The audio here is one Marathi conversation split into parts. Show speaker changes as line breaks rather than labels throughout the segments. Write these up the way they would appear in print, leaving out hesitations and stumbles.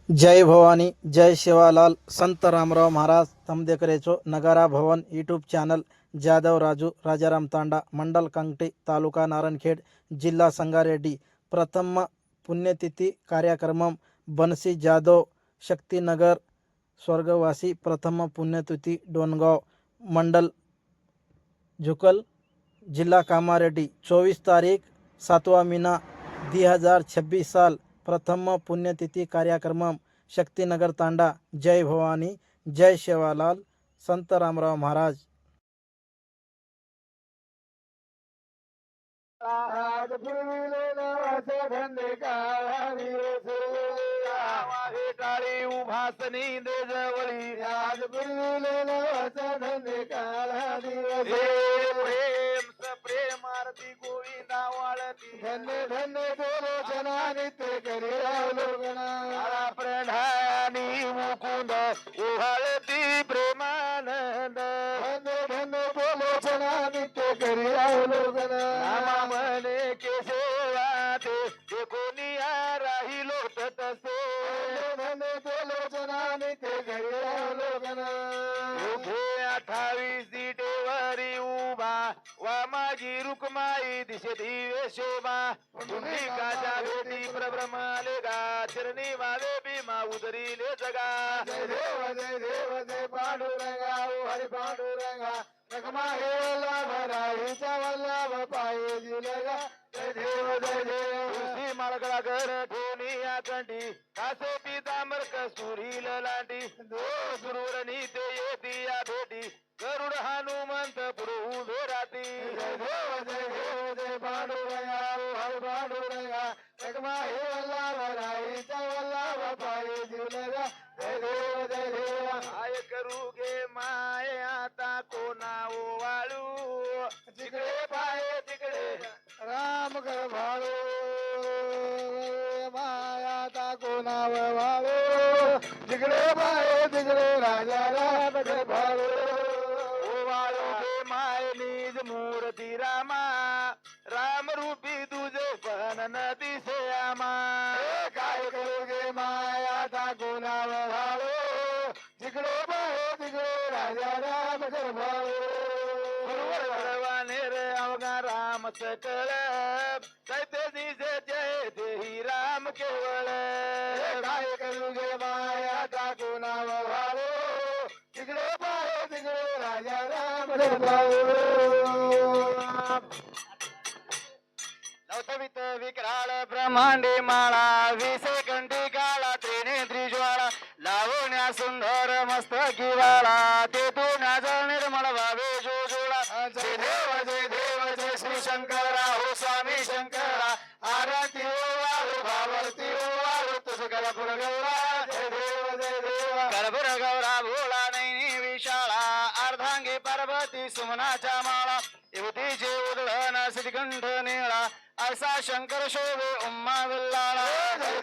जय भवानी जय शिवालाल संत रामराव महाराज तमदेकरेचो नगारा भवन यूट्यूब चॅनल जाधव राजू राजाराम तांडा मंडल कंगटी तालुका नारायणखेड जिल्हा संगारेड्डी प्रथम पुण्यतिथी कार्यक्रम बनसी जाधव शक्तिनगर स्वर्गवासी प्रथम पुण्यतिथी डोनगाव मंडल झुकल जिला कामारेड्डी 24 तारीख 7वां महीना 2026 साल प्रथम पुण्यतिथि कार्यक्रम शक्तिनगर तांडा। जय भवानी जय शेवालाल संत रामराव महाराज।
आज टाळी उभासनी दे जवळी आज प्रेम सप्रेम आरती गोविंदा वाळती धन्य धन्य बोलो जना नित्य करी रावलो प्रधानी मुकुंद उहाळती प्रेमानंद धन्य धन्य बोलो जना नित्य करी रावलो रामा म्हणे केशवा ते कोणिया राहिलो तसे धन्य बोलो जना नित्य करी रावलो उभे 28 सीटेवरी उभा वा माझी रुक्माई दिशे दिवे शोभा पुंडलिकाच्या भेटी प्रभ्रमाले गा चरणी वाले भीमा उदरीले जगा जय देव जय पांडुरंगा हरी पांडुरंगा रखमा हेला भराईचा वल्लभ पायी दिलगा जय देव माळगडा घर ठेवणी आकंठी कासे पितांबर कस्तुरी ललांटी दो सुरवरणी ते येती या भेटी गरुड हनुमंत पुढे उभे राहती जय देव जय पांडुरंगा हरी पांडुरंगा रखमा हेला भराईचा वल्लभ पायी दिलगा जय देव आय करू गे माय आता कोणा वाळू जिकडे पाय तिकडे राम कर भाळू माया कोणाव वाळू जिकडे पाय तिकडे राजा राम कर भाळू वाळू गे माय निज मूर्ती रामा राम रूपी तुझे पण न दिसे आमा काय करू गे माया कोणाव वाळू जिकडे पाय तिकडे राजा राम कर भाळू अवघा राम सकळ दैत्य दिसे जय देही राम केवळ काय करू गे माया टाकू नाव भाऊ तिकडे पाय तिकडे राजा राम नवतवित विकराळ ब्रह्मांडी माळा विसे कंठी काळा त्रिनेत्री ज्वाळा लावण्या सुंदर मस्त किवाळा तेथून निर्मळ भावे जो जोडा जय देव जय श्री शंकरा हो स्वामी शंकरा आरती ओ वाळू भावरती ओ वाळू तुझ गळपुर गौरा जय देव गळपुर गौरा भोळा नैनी विशाळा अर्धांगी पार्वती सुमनाच्या माळा युवतीचे उदळण श्रीकंठ निळा असा शंकर शोभे उम्मा विल्लाळा जय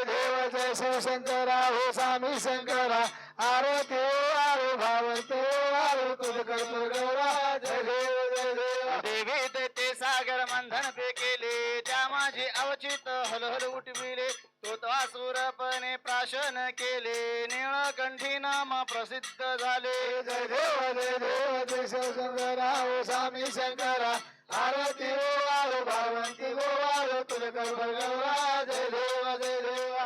देव जय शिव शंकरा हो स्वामी शंकरा आरती ओ वाळू भावरती ओ वाळू तुझ गळपुर गौरा जय देव देवी ते सागर मंथन पे केले त्या माझे अवचित हलहल उठविले तो असुरपणे प्राशन केले नीळकंठी नाम प्रसिद्ध झाले जय देव जय शिव शंकरा हो स्वामी शंकरा आरती ओ वाळू भावंती ओ वाळू तुझ गळपुर गौरा जय देव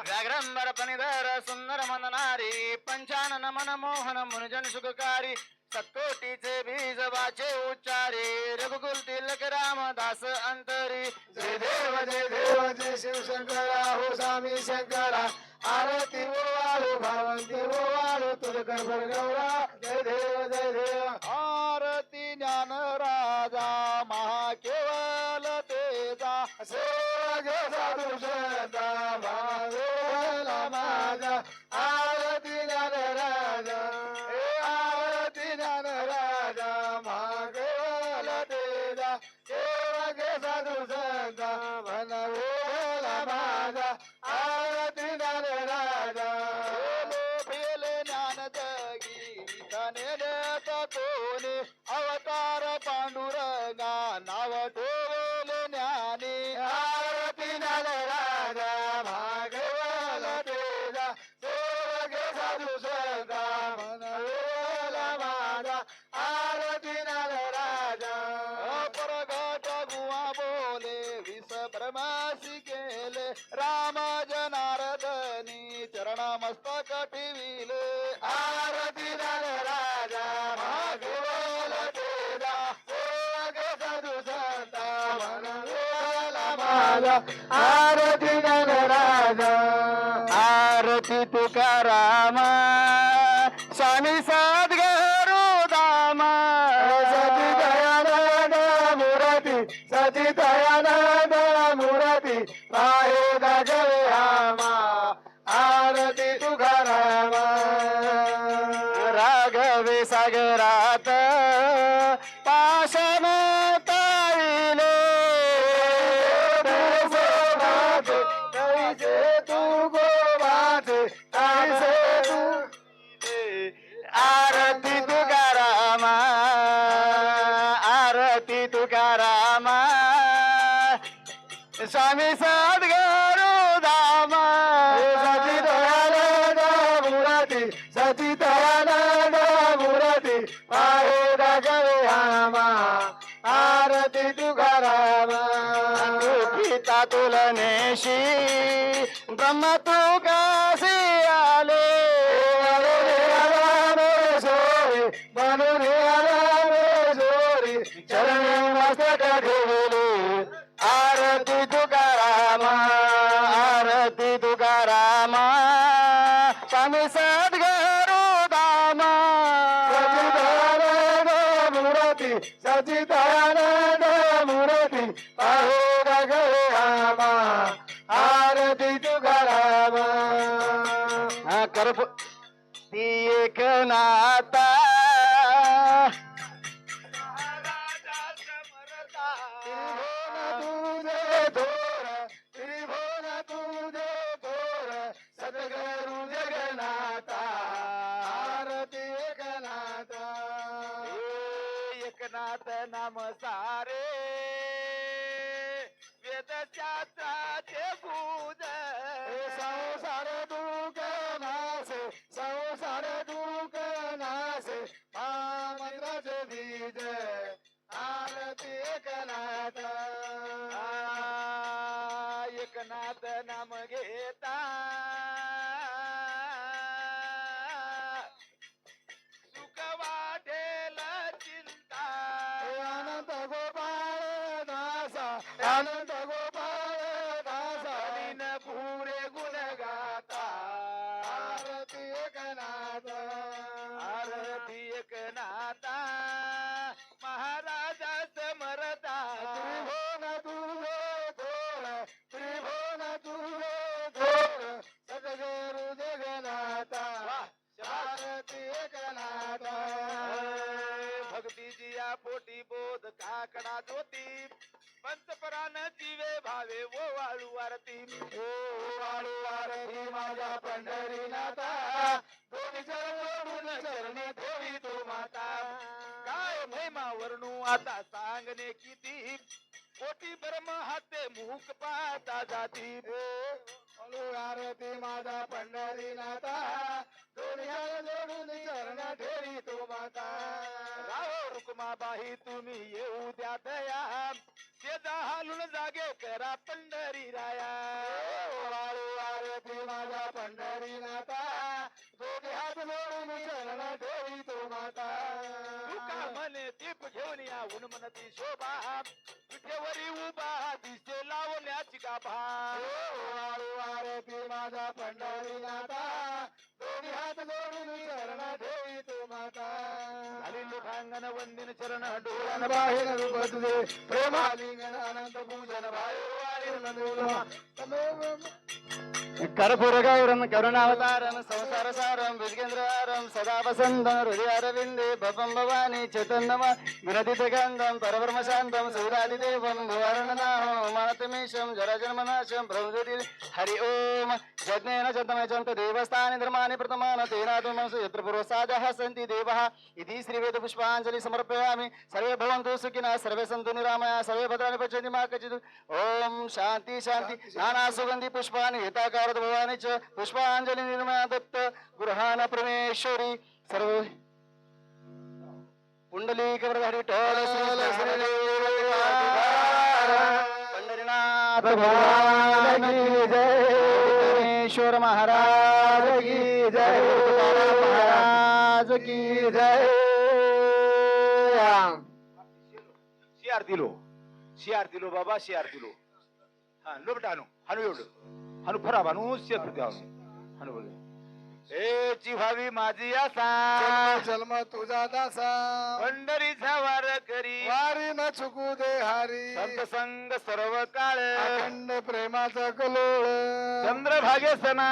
व्याघ्रंबर पणिधर सुंदर मननारी पंचानन मनमोहन मुनिजन सुखकारी सत्कोटीचे बीज वाचे उच्चारे रघुकुल तिलक रामदास अंतरी जय देव जय शिव शंकरा हो स्वामी शंकरा आरती ओ वाळू भावंती ओ वाळू तुझ गळपुर गौरा जय देव आरती ज्ञान राजा महाकेवल तेजा साधु संता भावेला माझा आरती ज्ञान राजा आरती ज्ञान राजा महाकेवल तेजा साधु संता भनवेला माझा आरती ज्ञान राजा फेले ज्ञान जगी कोणी अवतार पांडुरंगा नाव ठेवेल ज्ञानी आरती ज्ञान राजा भागवल तेजा साधू संत मन विरला माझा आरती नागराजा प्रगट गुवा बोले विष ब्रह्मासी केले राम जनार्दनी चरण मस्तक ठेविले आरती नागराजा मागवल तेजा साधू संत मन विरला माझा आरती नागराजा आरती तुकाराम स्वामी सद्गुरु दाम सती दयानंद मूर्ती सती दयानंद मूर्ती पाहे गजवे आमा आरती तुकाराम राघवे सागरात पाशम ताईले कैसे तू गोवाचे कैसे तू आरती तुकाराम आरती तुकाराम स्वामी सद्गुरु धाम सती दयानंद मूर्ती सती दयानंद मूर्ती पाहे राघवे आमा आरती तुकाराम पिता तुलनेशी ब्रह्म तू काशी आले बनून जोरी चरण मस्तक ठेवले आरती तुकाराम आरती तुकाराम स्वामी सद्गुरु धाम सचिदानंद मूर्ती सचिदानंद मूर्ती पाहे राघवे आमा आरती तुकाराम करप ती एक नाता त्रिभुवन तुझे थोर सद्गुरु जगन्नाथा आरती एकनाथा एकनाथ नाम सारे वेद शास्त्राचे पूज संसार दुःख नासे संसार दुःख नासे मंत्राचे बीज आरती एकनाथ एकनाथ नाम घेता सुख वाटेल चिंता अनंत गोपाळ दासा अनंत गोपाळ दासा दिन पुरे गुण गाता आरती एकनाथ आरती एकनाथा महाराजा समरता त्रिभुवन तुझे थोर त्रिभुवन तुझे थोर सद्गुरु जगन्नाथा आरती एकनाथा भक्तीची या पोटी बोध काकडा ज्योती पंचपरान जीवे भावे ओ वाळू आरती ओ वाळू आरती माझ्या पंढरीनाथा दोन्ही चरण चरणी ठेवी तो माता काय महिमा वर्णू आता सांगणे किती कोटी ब्रह्म हाते मुख पाहता जाती आरती माझा पंढरीनाथा दोन्ही जोडून चरण ठेवी तो माता राहो रुक्माबाई तुम्ही येऊ द्या दया शेजा हालून जागे करा पंढरी राया वाळू आरती माझा पंढरीनाथा दोन्ही हात जोडून चरण ठेवी तो माता तुका म्हणे दीप घेऊन या उन्मनती शोभा विठेवरी उभा दिसे लावण्याची गाभा वाळू आरती माझा पंढरीनाथा दोन्ही हात जोडून चरण ठेवी तो माता झाली लोकांगण वंदिन चरण डोळ्यान बाहेर रूप तुझे प्रेमालिंगन अनंत पूजन कर्पूर गौरम करुणावतारम संसार सारम भुजगेंद्रहारम सदा वसंतम हृदयारविंदे भवम भवानी चैतन्यम विनदित गंधम परब्रह्म शांतम सूर्यादिदेवम भुवरणनाहं मानतमीशं जराजन्मनाशं ब्रह्मज्योति हरि ओम यज्ञेन चतमयचन्त देवस्थानि धर्माणि प्रथमान् तेनातुमंसु यत्र पुरोसादः सन्ति देवः इति श्रीवेद पुष्पाञ्जलि समर्पयामि सर्वे भवन्तु सुखिनः सर्वे सन्तु निरामयाः सर्वे भद्राणि पश्यन्ति मा कचित् ओम शान्ति शान्ति नाना सुगन्धि पुष्पाणि हितकर भारत भवानी च पुष्पांजली निर्मया दत्त गृहाण परमेश्वरी सर्व पुंडलिक वरधारी विठ्ठल श्री पंढरीनाथ भगवान की जय परमेश्वर महाराज की जय महाराज की जय
शियार दिलो बाबा शियार दिलो हा लोबटा हानू एवढं हानू फरा बानू शेत हानू बोल ए जिव्हावी माझी आसा
जन्म तुझा दासा
पंढरीचा वार करी
वारी न चुकू दे हारी
संत संग सर्व काळ
अखंड प्रेमाचा कलोळ
चंद्रभागे सना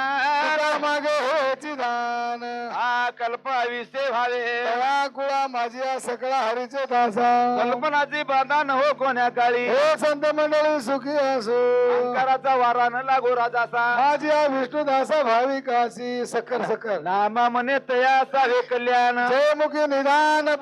मागे होची दान
हा कल्प अविसे भावे
तळा कुळा माझी सकळा हरीचे दासा
कल्पनाची बाधा न हो कोण्या काळी
हे संत मंडळी सुखी असो
अंकाराचा वारा न लागो राजासा
माझी विष्णुदासा भाविकासी सकल सकल
नामा मने तया सावे कल्याण
जय मुखी निदान